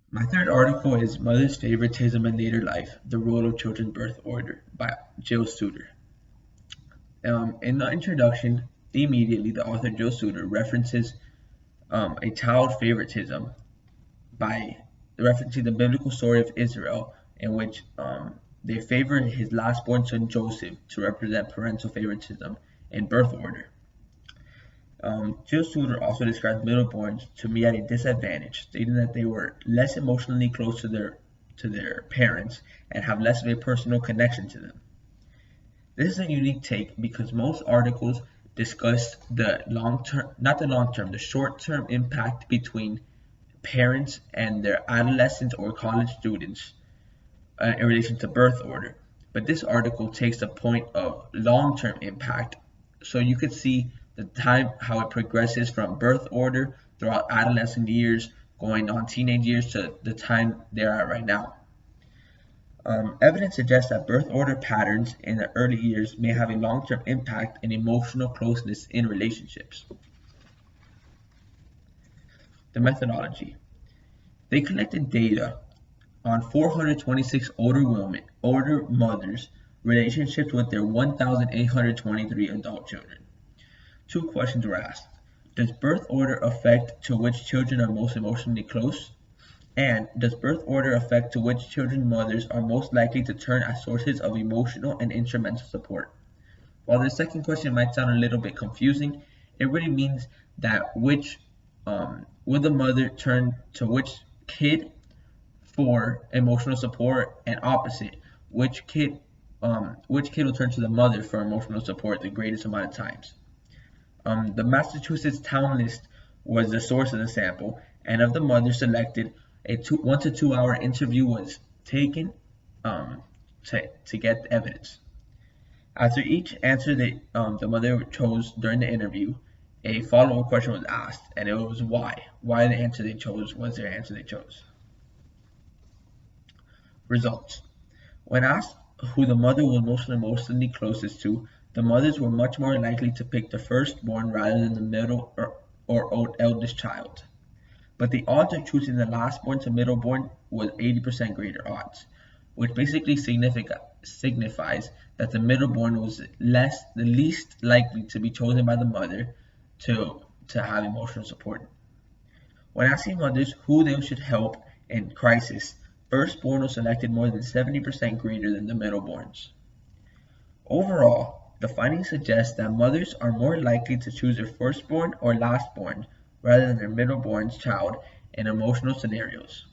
My third article is Mother's Favoritism in Later Life, The Role of Children's Birth Order by Jill Suter. In the introduction, immediately the author Jill Suter references a child favoritism by referencing the biblical story of Israel, in which they favor his last-born son Joseph to represent parental favoritism in birth order. Jill Suter also describes middleborns to be at a disadvantage, stating that they were less emotionally close to their parents and have less of a personal connection to them. This is a unique take because most articles discuss the the short-term impact between parents and their adolescents or college students in relation to birth order. But this article takes the point of long-term impact, so you could see the time how it progresses from birth order throughout adolescent years, going on teenage years to the time they're at right now. Evidence suggests that birth order patterns in the early years may have a long-term impact in emotional closeness in relationships. The methodology. They collected data on 426 older mothers' relationships with their 1,823 adult children. Two questions were asked. Does birth order affect to which children are most emotionally close? And does birth order affect to which children's mothers are most likely to turn as sources of emotional and instrumental support? While the second question might sound a little bit confusing, it really means that would the mother turn to which kid for emotional support, and opposite, which kid will turn to the mother for emotional support the greatest amount of times? The Massachusetts town list was the source of the sample, and of the mothers selected, a 1 to 2 hour interview was taken to get the evidence. After each answer that the mother chose during the interview, a follow-up question was asked, and it was why. Why the answer they chose was their answer they chose. Results. When asked who the mother was most emotionally closest to, the mothers were much more likely to pick the firstborn rather than the middle or eldest child. But the odds of choosing the lastborn to middleborn was 80% greater odds, which basically signifies that the middleborn was the least likely to be chosen by the mother to have emotional support. When asking mothers who they should help in crisis, firstborn was selected more than 70% greater than the middleborns. Overall, the findings suggest that mothers are more likely to choose their firstborn or lastborn rather than their middleborn child in emotional scenarios.